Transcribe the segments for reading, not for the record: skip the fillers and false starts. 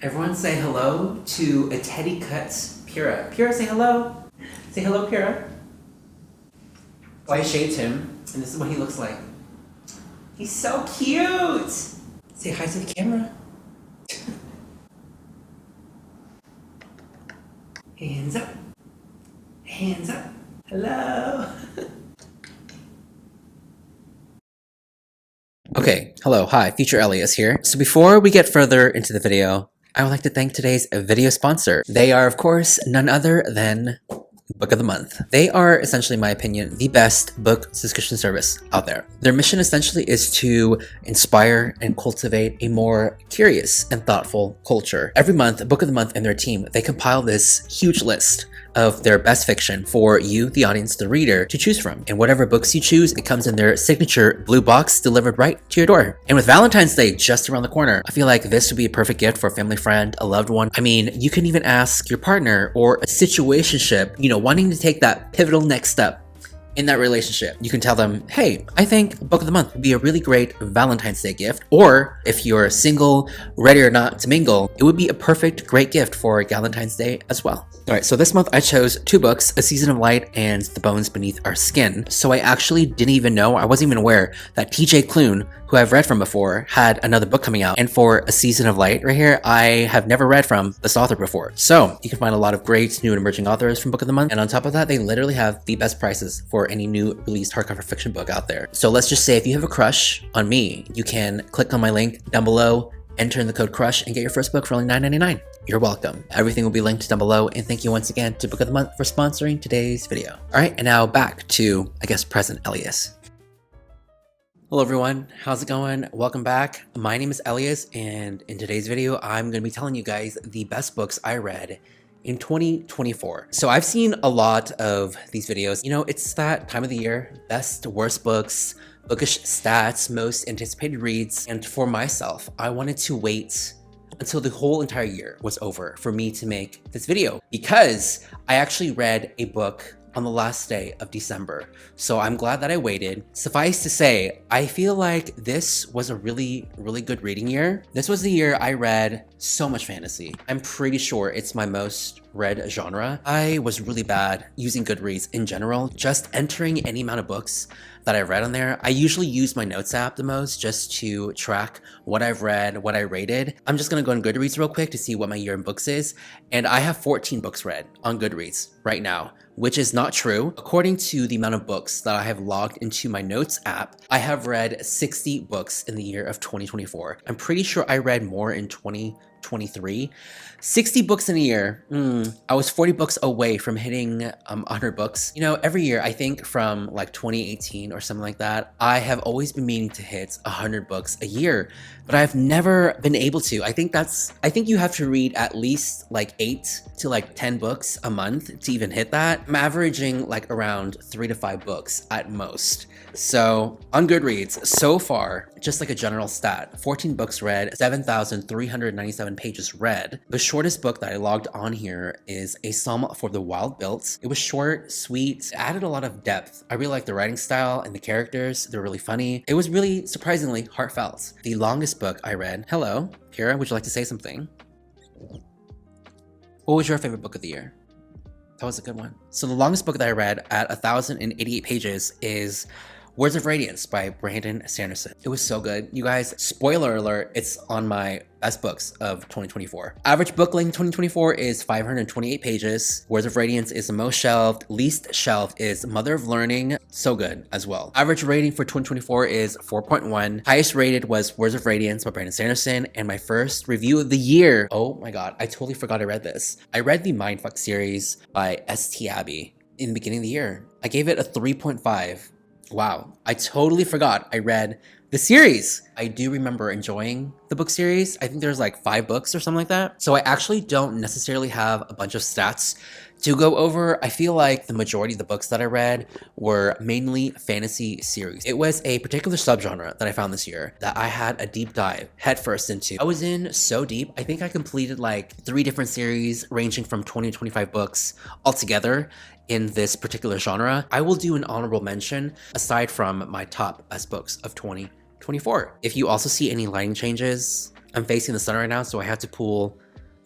Everyone say hello to a Teddy Cuts Pyrrha. Pyrrha, say hello. Say hello, Pyrrha. So I shaved him, and this is what he looks like. He's so cute. Say hi to the camera. Hands up. Hands up. Hello. Okay, hello, hi, Future Elias here. So before we get further into the video, I would like to thank today's video sponsor. They are, of course, none other than Book of the Month. They are, essentially, in my opinion, the best book subscription service out there. Their mission essentially is to inspire and cultivate a more curious and thoughtful culture. Every month, Book of the Month and their team, they compile this huge list of their best fiction for you, the audience, the reader, to choose from. And whatever books you choose, it comes in their signature blue box delivered right to your door. And with Valentine's Day just around the corner, I feel like this would be a perfect gift for a family friend, a loved one. I mean, you can even ask your partner or a situationship, wanting to take that pivotal next step in that relationship. You can tell them, hey, I think Book of the Month would be a really great Valentine's Day gift. Or if you're single, ready or not to mingle, it would be a perfect, great gift for Valentine's Day as well. All right, so this month I chose two books, A Season of Light and The Bones Beneath Our Skin. So I actually didn't even know, I wasn't even aware that TJ Klune, who I've read from before, had another book coming out. And for A Season of Light right here, I have never read from this author before. So you can find a lot of great new and emerging authors from Book of the Month. And on top of that, they literally have the best prices for any new released hardcover fiction book out there. So let's just say if you have a crush on me, you can click on my link down below, enter in the code CRUSH, and get your first book for only $9.99. You're welcome. Everything will be linked down below, and thank you once again to Book of the Month for sponsoring today's video. All right, and now back to, present Elias. Hello everyone, how's it going? Welcome back. My name is Elias, and in today's video, I'm going to be telling you guys the best books I read in 2024. So I've seen a lot of these videos. It's that time of the year, best, worst books, bookish stats, most anticipated reads. And for myself, I wanted to wait until the whole entire year was over for me to make this video, because I actually read a book on the last day of December. So I'm glad that I waited. Suffice to say, I feel like this was a really, really good reading year. This was the year I read so much fantasy. I'm pretty sure it's my most read genre. I was really bad using Goodreads in general, just entering any amount of books that I read on there. I usually use my notes app the most just to track what I've read, what I rated. I'm just gonna go on Goodreads real quick to see what my year in books is. And I have 14 books read on Goodreads right now, which is not true. According to the amount of books that I have logged into my notes app, I have read 60 books in the year of 2024. I'm pretty sure I read more in 2023. 60 books in a year. I was 40 books away from hitting 100 books. Every year, I think from like 2018 or something like that, I have always been meaning to hit 100 books a year, but I've never been able to. I think you have to read at least like 8 to 10 books a month to even hit that. I'm averaging like around 3 to 5 books at most. So on Goodreads, so far, just like a general stat, 14 books read, 7,397 pages read. The shortest book that I logged on here is A Psalm for the Wild Built. It was short, sweet, added a lot of depth. I really like the writing style and the characters. They're really funny. It was really surprisingly heartfelt. The longest book I read, hello, Kira, would you like to say something? What was your favorite book of the year? That was a good one. So the longest book that I read at 1,088 pages is Words of Radiance by Brandon Sanderson. It was so good. You guys, spoiler alert, it's on my best books of 2024. Average book length 2024 is 528 pages. Words of Radiance is the most shelved. Least shelved is Mother of Learning. So good as well. Average rating for 2024 is 4.1. Highest rated was Words of Radiance by Brandon Sanderson. And my first review of the year, oh my god, I totally forgot I read this. I read the Mindfuck series by St. Abbey in the beginning of the year. I gave it a 3.5. Wow, I totally forgot I read the series. I do remember enjoying the book series. I think there's like 5 books or something like that. So I actually don't necessarily have a bunch of stats to go over. I feel like the majority of the books that I read were mainly fantasy series. It was a particular subgenre that I found this year that I had a deep dive headfirst into. I was in so deep. I think I completed like 3 different series ranging from 20 to 25 books altogether in this particular genre. I will do an honorable mention aside from my top best books of 2024. If you also see any lighting changes, I'm facing the sun right now, so I have to pull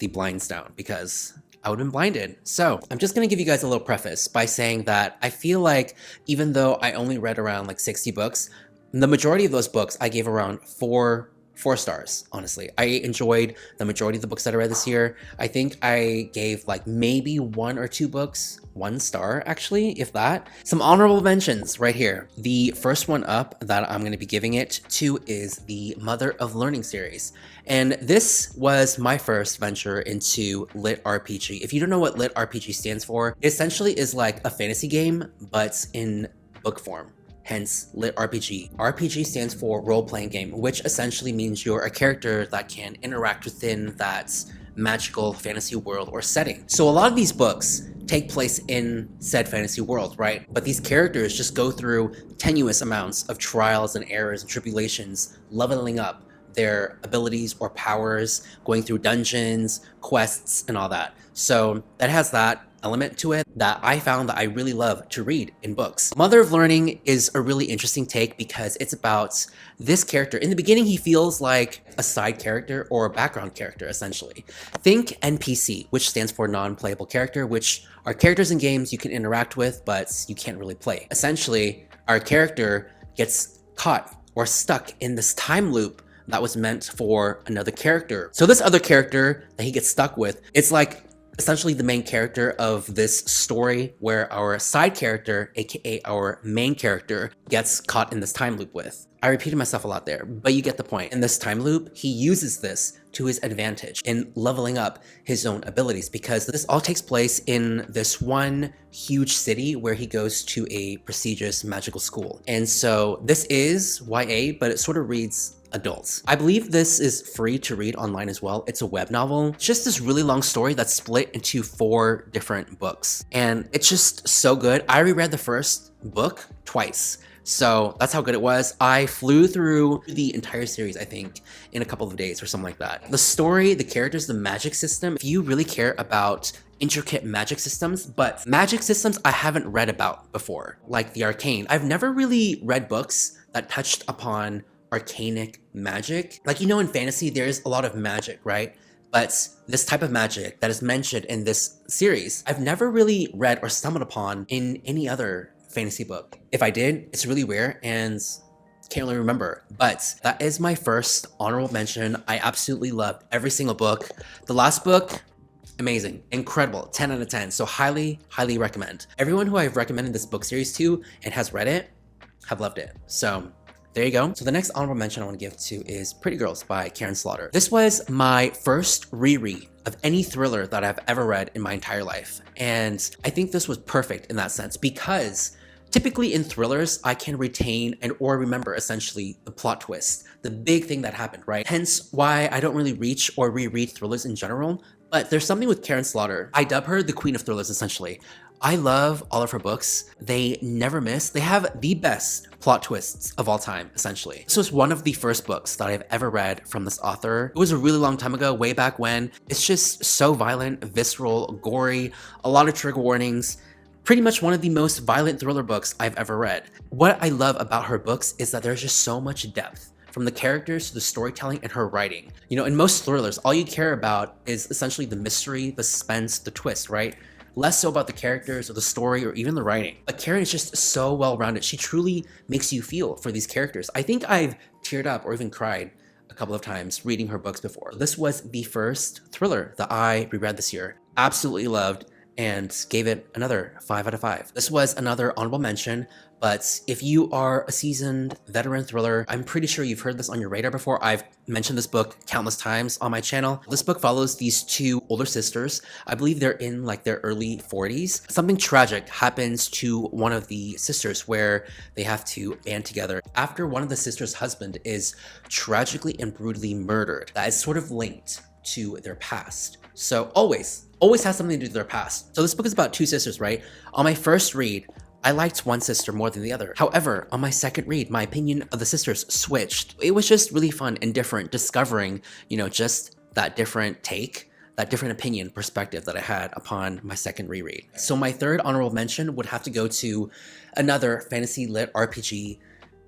the blinds down because I would have been blinded. So I'm just gonna give you guys a little preface by saying that I feel like even though I only read around like 60 books, the majority of those books I gave around four stars, honestly. I enjoyed the majority of the books that I read this year. I think I gave like maybe 1 or 2 books 1 star, actually, if that. Some honorable mentions right here. The first one up that I'm going to be giving it to is the Mother of Learning series. And this was my first venture into lit RPG. If you don't know what lit RPG stands for, it essentially is like a fantasy game, but in book form. Hence lit RPG. RPG stands for role-playing game, which essentially means you're a character that can interact within that magical fantasy world or setting. So a lot of these books take place in said fantasy world, right? But these characters just go through tenuous amounts of trials and errors and tribulations, leveling up their abilities or powers, going through dungeons, quests, and all that. So that has that element to it that I found that I really love to read in books. Mother of Learning is a really interesting take because it's about this character. In the beginning, he feels like a side character or a background character, essentially. Think NPC, which stands for non-playable character, which are characters in games you can interact with, but you can't really play. Essentially, our character gets caught or stuck in this time loop that was meant for another character. So this other character that he gets stuck with, it's like essentially the main character of this story where our side character, aka our main character, gets caught in this time loop with. I repeated myself a lot there, but you get the point. In this time loop, he uses this to his advantage in leveling up his own abilities because this all takes place in this one huge city where he goes to a prestigious magical school. And so this is YA, but it sort of reads adults. I believe this is free to read online as well. It's a web novel. It's just this really long story that's split into 4 different books. And it's just so good. I reread the first book twice. So that's how good it was. I flew through the entire series, I think, in a couple of days or something like that. The story, the characters, the magic system, if you really care about intricate magic systems, but magic systems I haven't read about before, like the arcane. I've never really read books that touched upon arcanic magic. Like, you know, in fantasy, there's a lot of magic, right? But this type of magic that is mentioned in this series, I've never really read or stumbled upon in any other fantasy book. If I did, it's really rare and can't really remember. But that is my first honorable mention. I absolutely loved every single book. The last book, amazing, incredible, 10 out of 10. So highly, highly recommend. Everyone who I've recommended this book series to and has read it, have loved it. So there you go. So the next honorable mention I want to give to is Pretty Girls by Karen Slaughter. This was my first reread of any thriller that I've ever read in my entire life. And I think this was perfect in that sense because typically in thrillers, I can retain and or remember essentially the plot twist, the big thing that happened, right? Hence why I don't really reach or reread thrillers in general. But there's something with Karen Slaughter. I dub her the queen of thrillers, essentially. I love all of her books. They never miss. They have the best plot twists of all time, essentially. This was one of the first books that I've ever read from this author. It was a really long time ago, way back when. It's just so violent, visceral, gory, a lot of trigger warnings. Pretty much one of the most violent thriller books I've ever read. What I love about her books is that there's just so much depth. From the characters to the storytelling and her writing. You know, in most thrillers, all you care about is essentially the mystery, the suspense, the twist, right? Less so about the characters or the story or even the writing. But Karen is just so well-rounded. She truly makes you feel for these characters. I think I've teared up or even cried a couple of times reading her books before. This was the first thriller that I reread this year. Absolutely loved and gave it another 5 out of 5. This was another honorable mention, but if you are a seasoned veteran thriller, I'm pretty sure you've heard this on your radar before. I've mentioned this book countless times on my channel. This book follows these 2 older sisters. I believe they're in like their early 40s. Something tragic happens to one of the sisters where they have to band together after one of the sisters' husband is tragically and brutally murdered. That is sort of linked to their past. So always has something to do with their past. So this book is about 2 sisters, right? On my first read, I liked one sister more than the other. However, on my second read, my opinion of the sisters switched. It was just really fun and different discovering, you know, just that different take, that different opinion, perspective that I had upon my second reread. So my third honorable mention would have to go to another fantasy lit RPG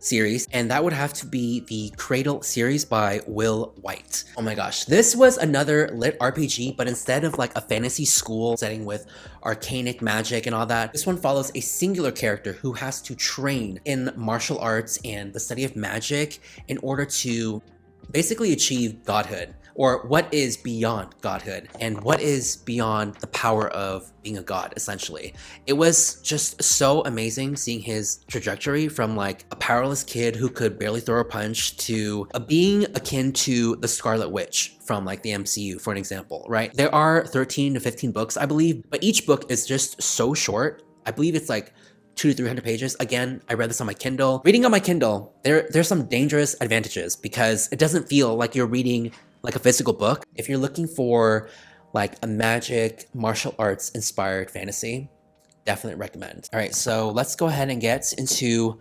series, and that would have to be the Cradle series by Will White. Oh my gosh, this was another lit RPG, but instead of like a fantasy school setting with arcanic magic and all that, this one follows a singular character who has to train in martial arts and the study of magic in order to basically achieve godhood, or what is beyond godhood and what is beyond the power of being a god, essentially. It was just so amazing seeing his trajectory from like a powerless kid who could barely throw a punch to a being akin to the Scarlet Witch from like the MCU, for an example, right? There are 13 to 15 books, I believe, but each book is just so short. I believe it's like 200 to 300 pages. Again, I read this on my Kindle. Reading on my Kindle, there's some dangerous advantages because it doesn't feel like you're reading like a physical book. If you're looking for like a magic martial arts inspired fantasy, definitely recommend. All right, so let's go ahead and get into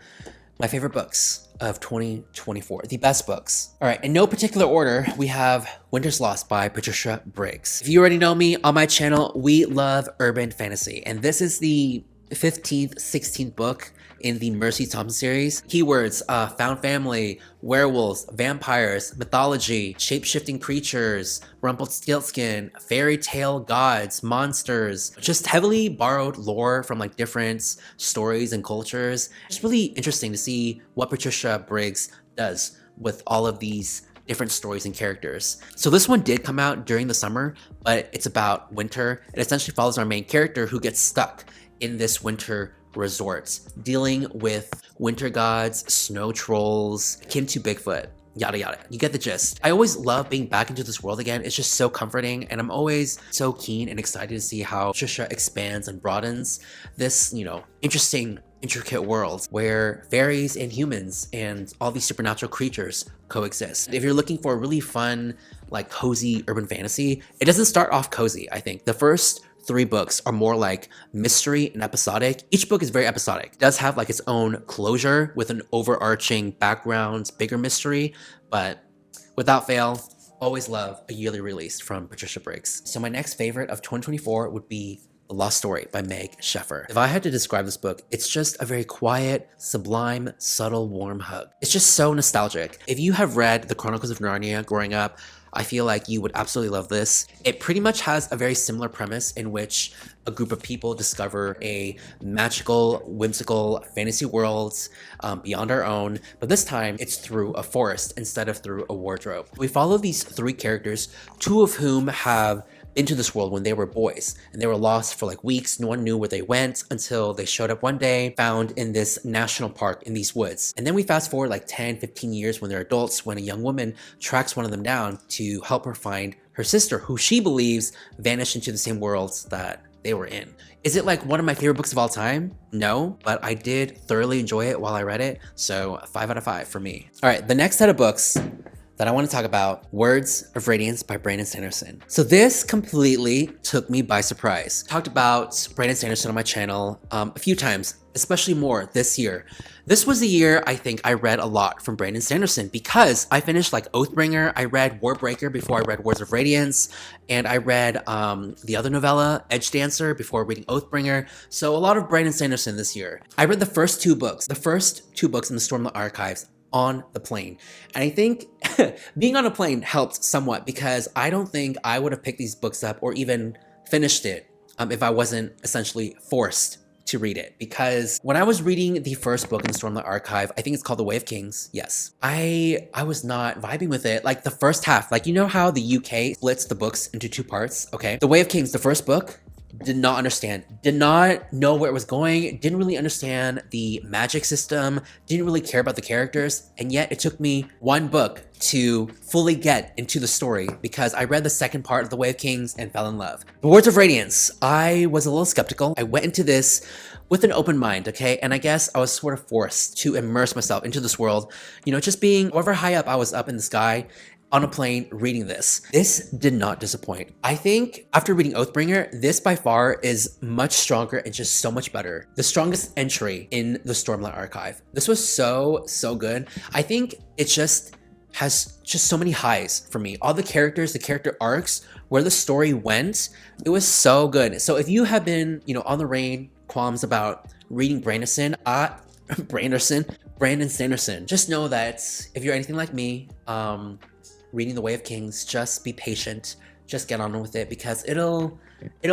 my favorite books of 2024, the best books. All right, in no particular order, we have Winter's Lost by Patricia Briggs. If you already know me on my channel, we love urban fantasy, and this is the 15th, 16th book in the Mercy Thompson series. Keywords, found family, werewolves, vampires, mythology, shape-shifting creatures, Rumpelstiltskin, fairy tale gods, monsters, just heavily borrowed lore from like different stories and cultures. It's really interesting to see what Patricia Briggs does with all of these different stories and characters. So this one did come out during the summer, but it's about winter. It essentially follows our main character who gets stuck in this winter resort, dealing with winter gods, snow trolls, akin to Bigfoot, yada yada. You get the gist. I always love being back into this world again. It's just so comforting, and I'm always so keen and excited to see how Patricia expands and broadens this, you know, interesting, intricate world where fairies and humans and all these supernatural creatures coexist. If you're looking for a really fun, like cozy urban fantasy, it doesn't start off cozy, I think. The first 3 books are more like mystery and episodic. Each book is very episodic. It does have like its own closure with an overarching background, bigger mystery, but without fail, always love a yearly release from Patricia Briggs. So my next favorite of 2024 would be The Lost Story by Meg Sheffer. If I had to describe this book, it's just a very quiet, sublime, subtle, warm hug. It's just so nostalgic. If you have read The Chronicles of Narnia growing up, I feel like you would absolutely love this. It pretty much has a very similar premise in which a group of people discover a magical, whimsical fantasy world beyond our own, but this time it's through a forest instead of through a wardrobe. We follow these 3 characters, 2 of whom have into this world when they were boys, and they were lost for like weeks. No one knew where they went until they showed up one day, found in this national park in these woods. And then we fast forward like 10, 15 years when they're adults, when a young woman tracks one of them down to help her find her sister, who she believes vanished into the same worlds that they were in. Is it like one of my favorite books of all time? No, but I did thoroughly enjoy it while I read it, so 5 out of 5 for me. All right, the next set of books that I want to talk about, Words of Radiance by Brandon Sanderson. So this completely took me by surprise. Talked about Brandon Sanderson on my channel a few times, especially more this year. This was the year I think I read a lot from Brandon Sanderson because I finished like Oathbringer, I read Warbreaker before I read Words of Radiance, and I read the other novella, Edge Dancer, before reading Oathbringer. So a lot of Brandon Sanderson this year. I read the first 2 books in the Stormlight Archives on the plane. And I think being on a plane helped somewhat because I don't think I would have picked these books up or even finished it if I wasn't essentially forced to read it. Because when I was reading the first book in the Stormlight Archive, I think it's called The Way of Kings, yes, I was not vibing with it. Like the first half, like you know how the UK splits the books into 2 parts, okay? The Way of Kings, the first book, did not understand, did not know where it was going, didn't really understand the magic system, didn't really care about the characters, and yet it took me 1 book to fully get into the story because I read the second part of The Way of Kings and fell in love. The Words of Radiance, I was a little skeptical. I went into this with an open mind, okay? And I guess I was sort of forced to immerse myself into this world, you know, just being however high up I was up in the sky, on a plane reading this. This did not disappoint. I think after reading Oathbringer, this by far is much stronger and just so much better. The strongest entry in the Stormlight Archive. This was so good. I think it just has just so many highs for me. All the characters, the character arcs, where the story went, it was so good. So if you have been, you know, on the rein, qualms about reading Brandon, Brandon Sanderson. Just know that if you're anything like me, reading The Way of Kings, just be patient. Just get on with it because it'll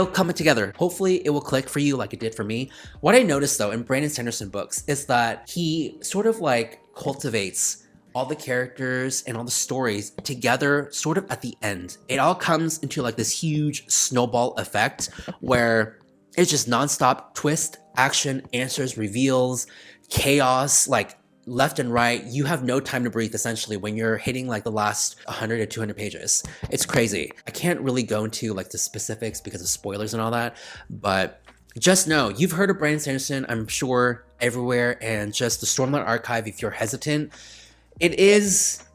come together. Hopefully it will click for you like it did for me. What I noticed though in Brandon Sanderson books is that he sort of like cultivates all the characters and all the stories together sort of at the end. It all comes into like this huge snowball effect where it's just nonstop twist, action, answers, reveals, chaos, like left and right. You have no time to breathe essentially when you're hitting like the last 100 or 200 pages. It's crazy. I can't really go into like the specifics because of spoilers and all that, but just know you've heard of Brandon Sanderson, I'm sure, everywhere, and just the Stormlight Archive, if you're hesitant, it is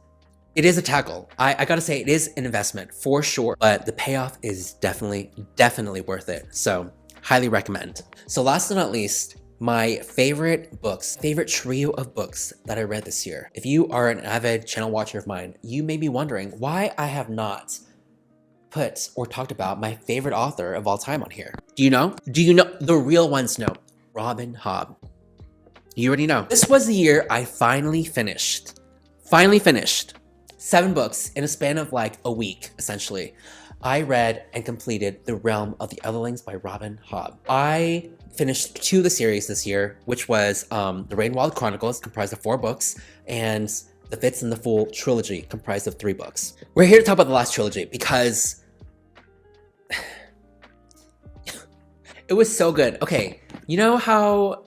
a tackle. I gotta say, it is an investment for sure, but the payoff is definitely worth it. So highly recommend. So last but not least, my favorite trio of books that I read this year. If you are an avid channel watcher of mine, you may be wondering why I have not put or talked about my favorite author of all time on here. Do you know? The real ones know. Robin Hobb. You already know. This was the year I finally finished 7 books in a span of like a week, essentially. I read and completed The Realm of the Otherlings by Robin Hobb. I finished 2 of the series this year, which was the Rainwild Chronicles, comprised of 4 books, and the Fitz and the Fool trilogy, comprised of 3 books. We're here to talk about the last trilogy because it was so good. Okay, you know how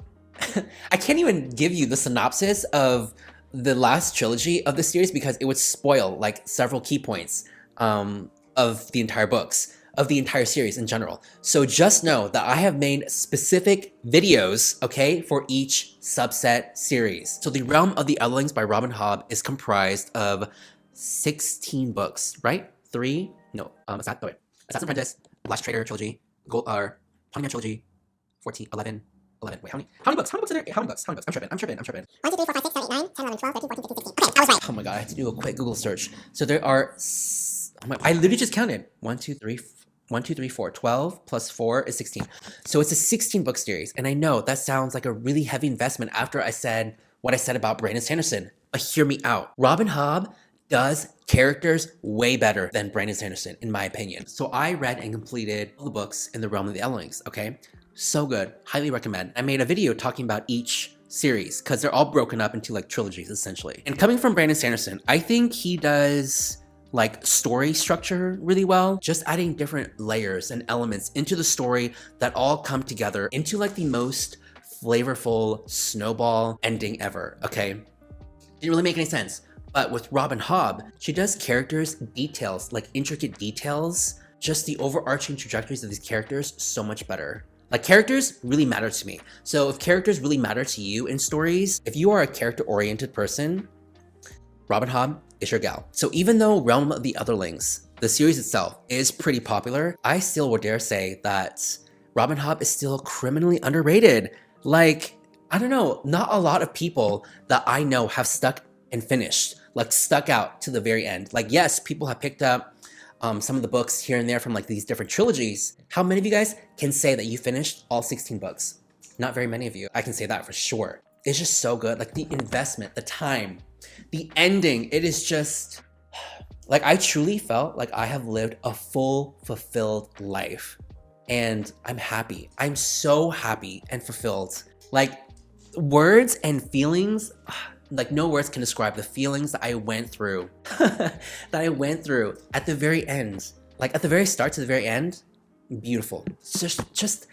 I can't even give you the synopsis of the last trilogy of the series because it would spoil like several key points of the entire books, of the entire series in general. So just know that I have made specific videos, okay, for each subset series. So The Realm of the Otherlings by Robin Hobb is comprised of 16 books, right? 3? No, Assassin's Apprentice, Last Trader trilogy, Honeyman trilogy, 14, 11. Wait, how many books? How many books are there? How many books? I'm tripping. 1, 2, 3, 4, 5, 6, 7, 8, 9, 10, 11, 12, 13, 14, 15, 16. Okay, I was right. Oh my god, I had to do a quick Google search. So there are, I literally just counted. 1, 2, 3, 4. 12 plus 4 is 16. So it's a 16 book series. And I know that sounds like a really heavy investment after I said what I said about Brandon Sanderson. But hear me out. Robin Hobb does characters way better than Brandon Sanderson, in my opinion. So I read and completed all the books in The Realm of the Otherlings, okay? So good. Highly recommend. I made a video talking about each series because they're all broken up into like trilogies, essentially. And coming from Brandon Sanderson, I think he does like story structure really well, just adding different layers and elements into the story that all come together into like the most flavorful snowball ending ever, okay? Didn't really make any sense. But with Robin Hobb, she does characters, details, like intricate details, just the overarching trajectories of these characters so much better. Like characters really matter to me. So if characters really matter to you in stories, if you are a character-oriented person, Robin Hobb is your gal. So even though Realm of the Otherlings, the series itself, is pretty popular, I still would dare say that Robin Hobb is still criminally underrated. Like, I don't know, not a lot of people that I know have stuck and finished, like stuck out to the very end. Like, yes, people have picked up some of the books here and there from like these different trilogies. How many of you guys can say that you finished all 16 books? Not very many of you. I can say that for sure. It's just so good. Like the investment, the time, the ending, it is just like I truly felt like I have lived a full, fulfilled life. And I'm happy. I'm so happy and fulfilled. Like words and feelings, like no words can describe the feelings that I went through, at the very end, like at the very start to the very end. Beautiful. Just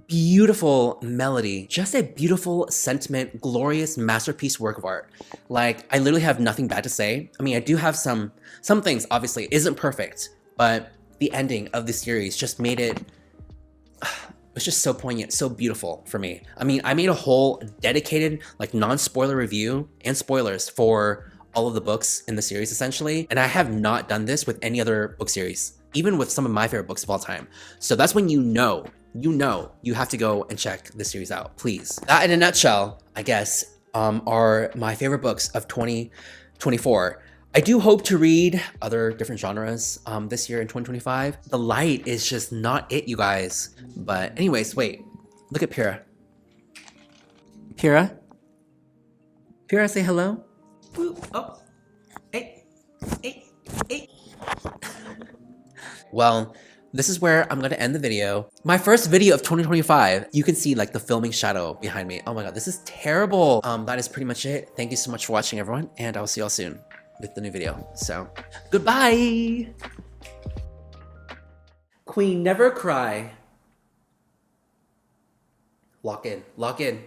beautiful melody, just a beautiful sentiment, glorious masterpiece work of art. Like I literally have nothing bad to say. I mean, I do have some things, obviously isn't perfect, but the ending of the series just made it, it's just so poignant, so beautiful for me. I mean, I made a whole dedicated, like non-spoiler review and spoilers for all of the books in the series essentially. And I have not done this with any other book series, even with some of my favorite books of all time. So that's when you know you have to go and check this series out, please. That in a nutshell, I guess, are my favorite books of 2024. I do hope to read other different genres this year in 2025. The light is just not it, you guys. But anyways, wait, look at Pyrrha. Pyrrha, Pierre, say hello. Woo. Oh. Hey. Hey. Hey. Well, this is where I'm gonna end the video. My first video of 2025. You can see like the filming shadow behind me. Oh my god, this is terrible. That is pretty much it. Thank you so much for watching, everyone, and I'll see y'all soon with the new video. So, goodbye. Queen, never cry. Lock in. Lock in.